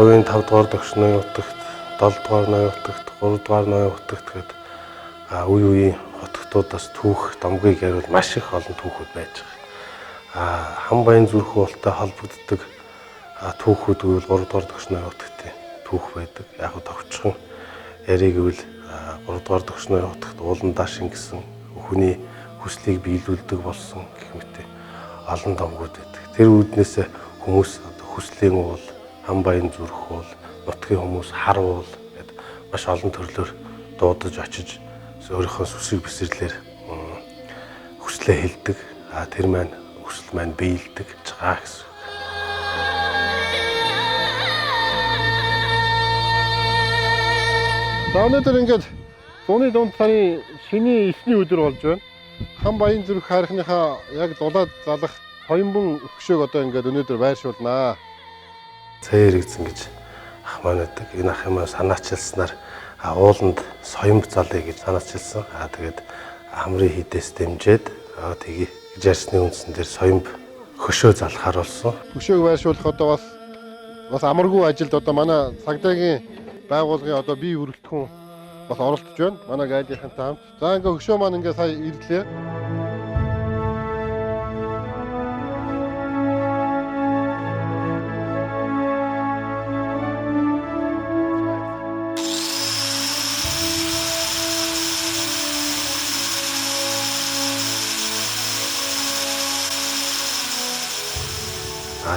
Хувийн 5 дугаар догш ноён утагт, 7 дугаар ноён утагт, 3 дугаар ноён утагт гээд үе үеийн хотготуудаас түүх домгийг ярил маш их олон түүхүүд байж байгаа. Хам баян зүрх уултай холбогддог түүхүүд гэвэл 3 дугаар догш ноён утгатын түүх байдаг. Яг нь товчхон яриг гэвэл 3 дугаар догш ноён утагт ууландаа шингэсэн хүний хүслийг биелүүлдэг болсон гэх мэт олон домгууд байдаг. Тэр үүднээс хүмүүс хүслийн уул, хам баян зүрх уул, нутгийн хүмүүс хар уул гэдэг маш олон төрлөөр дуудаж очиж өөрийнхөө сүсэг бэсэрлэр хүслээ хэлдэг. Тэр маань хүсэл маань биелдэг байгаа гэсэн. За өнөөдөр ингээд зуны дунд сарын шиний 9-ний өдөр болж байна. Хам баян зүрх хайрхныхаа яг дулаад залах соёмбон өгшөөг одоо ингээд өнөөдөр байршуулнаа. Цаа хэрэгцэн гэж ах маань гэдэг. Энэ ах юм санаачилснаар ууланд соёмб залъя гэж санаачилсан. Тэгээд хамрын хідээс дэмжиж тгий гэж ярьсны үндсэн дээр соёмб хөшөө залхаар болсон. Хөшөөг байршуулах одоо бас амаргүй ажилд одоо манай цагдаагийн байгууллагын одоо бие бүрэлдэхүүн бас оролцож байна. Манай гайдынхантай хамт. За ингээ хөшөө маань ингээ сая ирлээ.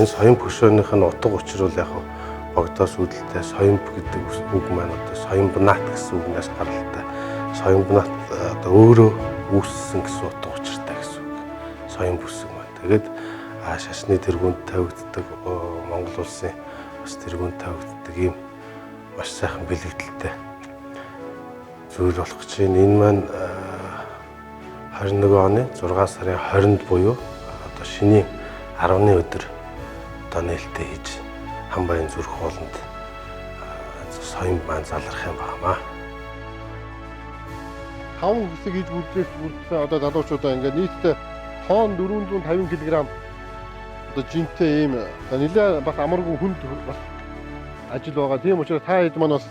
Энэ соёмб хөшөөнийх нь утга учир бол яг богдоос үүдэлтэй соёмб гэдэг үг маань одоо соёмбнат гэсэн үгнээс гаралтай. Соёмбнат одоо өөрөө үүссэн гэсэн утга учиртай гэсэн үг. Соёмб үсэг маань. Тэгээд шашны тэргуунд тавигддаг Монгол улсын бас тэргүүнд тавигддаг ийм маш сайхан бэлэгдэлтэй зүйл болох гэж байна. Энэ маань 21 оны 6 сарын 20-нд буюу одоо шинийн 10-ны өдөр одоо нээлттэй хийж хам баян зүрх ууланд соёмб маань залрах юм байна. 5 хэсэг хийж бүрдсэн одоо залуучуудаа ингээд нийтдээ тоон 450 кг одоо жинтэй ийм нэлээ бас амаргүй хүнд бас ажил байгаа. Тийм учраас та хэд маань бас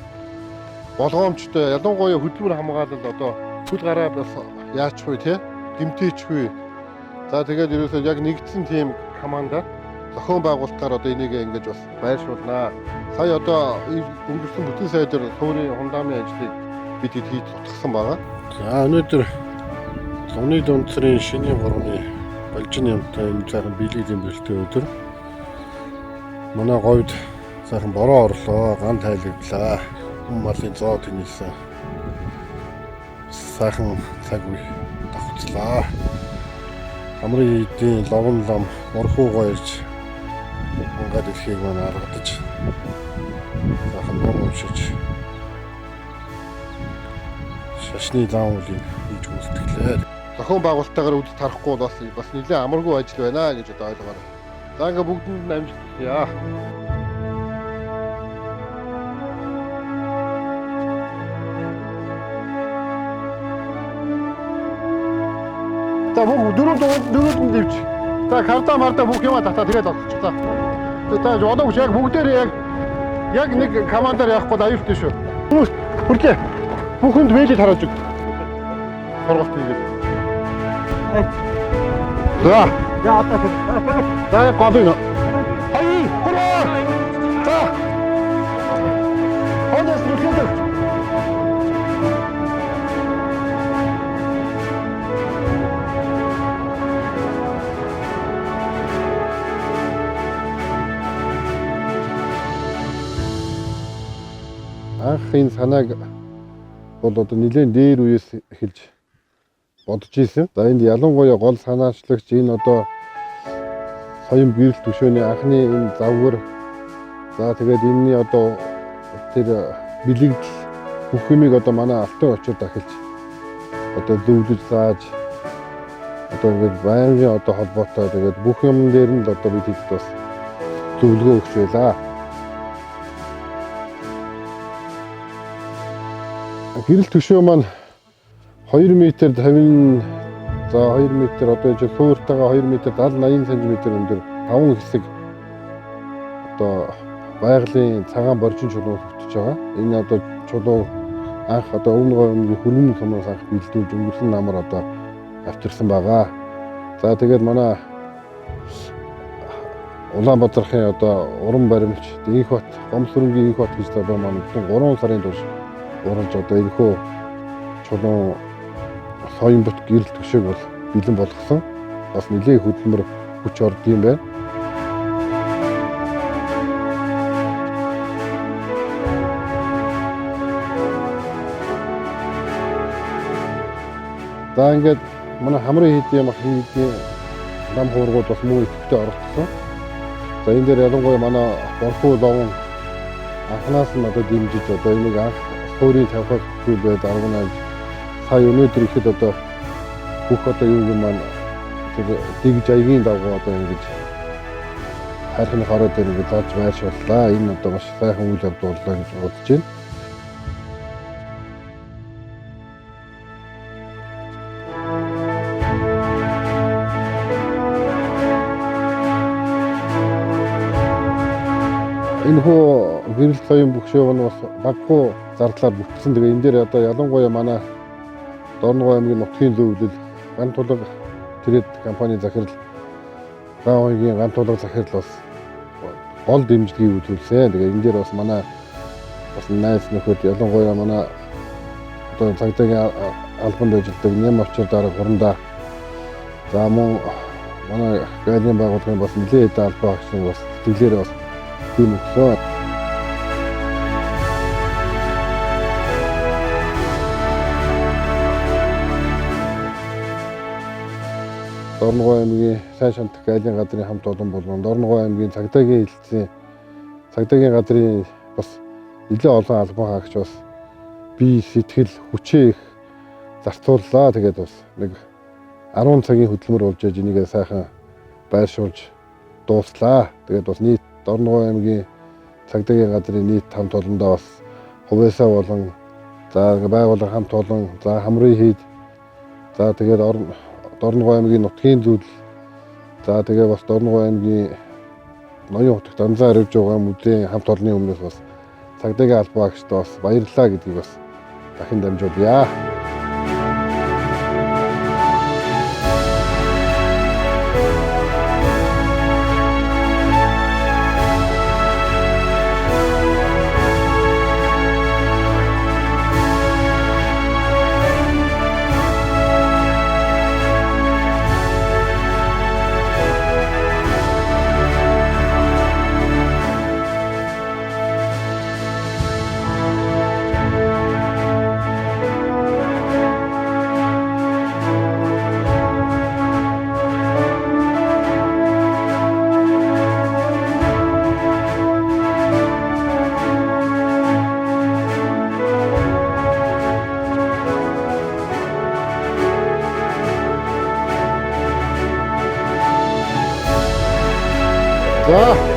болгоомжтой ялангуяа хөдөлмөр хамгаалал одоо хөл гараа бас яачгүй те гэмтээчгүй. За тэгээд ерөөсөө яг нэгдсэн тийм командаар зохион байгуулалтаар одоо энийг ингэж бас байршуулнаа. Сая одоо өнгөрсөн бүтэн сая дээр суурийн хундамын ажлыг бид хийж тутгсан байгаа. За өнөөдөр зуны дунд сарын шинийн 3-ны Балжин юмтай энэ сайхан биелэлийн бэлтээ өдөр. Манай говьд сайхан бороо орлоо, ган тайлагдлаа. Хүн малын зоо тэнийсэн. Сайхан цаг үе давхцлаа. Хамрын эдийн ловон лам морхуу гоёрч Монгол дэлхийг маань аргадаж сайхан ном уншиж шашны заавлыг хийж үзтгэлээ. Зохион байгуулалтаагаар үд тарахгүй бас нэлээд амаргүй ажил байна гэж одоо ойлгоно. За ингээ бүгдэнд нь амжилт хүсье. За бүгд дөрөв дэвч. За карта марта бүх юм татаа тэгээд олчих. За. Тэгээд одоо яг бүгдээр яг нэг командаар явахгүй аюултай шүү. Хүмүүс хүрлээ. Бүхэнд мэйлийг харааж өг. Сургалт хийгээд. За. За одоо. За гоо. Ай, хураа. За. Хонос нүхэнтэй. Анх энэ санааг бол одоо нэлээд дээр үеэс эхэлж бодож ийсэн. За энд ялангуяа гол санаачлагч энэ одоо соёмб гэрэл төшөөний анхны энэ завгар. За тэгээд энэний одоо тэр бэлэгдэл бүх юмыг одоо манай алтан очоод ахилж одоо зөвлөж зааж одоо ингээд байнгын одоо холбоотой тэгээд бүх юм дээр нь л одоо бид хэд бас зөвлөгөө өгч байлаа. Гэрэл төшөө маань 2 м 50 за 2 м одоо жишээ сууртайгаа 2 м 70-80 см өндөр 5 хэсэг одоо байгалийн цагаан боржин чулуу хөтөж байгаа. Энэ одоо чулуу анх одоо Өвнөгөө аймгийн хөрмөн сумнаас анх бэлдүүлж өнгөрсөн намар одоо авчирсан байгаа. За тэгээд манай Улаанбаатарын одоо уран баримч Инх бат, Гомсөрөнгийн Инх бат гэж одоо манай 3 сарын турш уралж одоо энэхүү чулуун соён бот гэрэл төшөөг бол бэлэн болгосон. Бас нэлээд хөдөлмөр хүч орд юм байна. За ингээд манай хамрын хийдийн нам хуургууд бас мөн идэвхтэй оролцсон. За энэ дээр ялангуяа манай Борхуу ловон анханаас нь одоо дэмжиж одоо энийг анх суурийн тавхах зүйл байд 18 сая өнөөдөр ихэд одоо бүх одоо юу юм маань дэгж аягийн дагуу одоо ингэж хайрхны хороо дээр ингэж зааж байршууллаа. Энэ одоо маш сайхан үйл явдлаа гэж бодож байна. Энэхүү гэрэл соён бүхшөөгөө нь бас баггүй зардлаар бүтсэн. Тэгээ энэ дээр одоо ялангуяа манай Дорногов аймгийн нутгийн зөвлөл ган тулаг тэрэд компани захирал Гаавгийн ган тулаг захирал бас гол дэмжлэгийг үзүүлсэн. Тэгээ энэ дээр бас манай бас найз нөхөд ялангуяа манай одоо цагдаагийн албанд ажилладаг нэм очир дарга хурандаа за мөн манай гайны байгууллагын бас нэлээд албаа агшин бас сэтгэлээр бас тийм өгсөн. Дорногов аймгийн сайн шантах айлын газрын хамт олон болгон Дорногов аймгийн цагдаагийн хэлтсийн цагдаагийн газрын бас нэлээд олон албан хаагч бас бие сэтгэл хүчээ их зарцууллаа. Тэгээд бас нэг 10 цагийн хөдөлмөр болж яаж энийгээ сайхан байршуулж дууслаа. Тэгээд бас нийт Дорногов аймгийн цагдаагийн газрын нийт хамт олондоо бас хувьяасаа болон за байгууллага хамт олон за хамрын хийд за тэгээд Дорногов аймгийн нутгийн зүйл за тэгээ бас Дорногов аймгийн ноён хотогт анзаар ирж байгаа мөдлийн хамт олонны өмнөөс бас цагдаагийн албан агчд бас баярлалаа гэдгийг бас дахин дамжуулъя. За.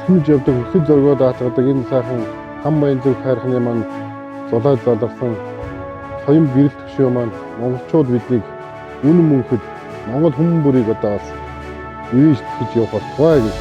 Хүнж явдаг өсөж зөргөө даатгадаг энэ сайхан хам баян зүг хайрхны маань зулаад заларсан соён гэрэл төшөө маань монголчууд биднийг үнэн мөнхөд Монгол хүн бүрийг одоо бас ийш гэж явах болтугай гэж.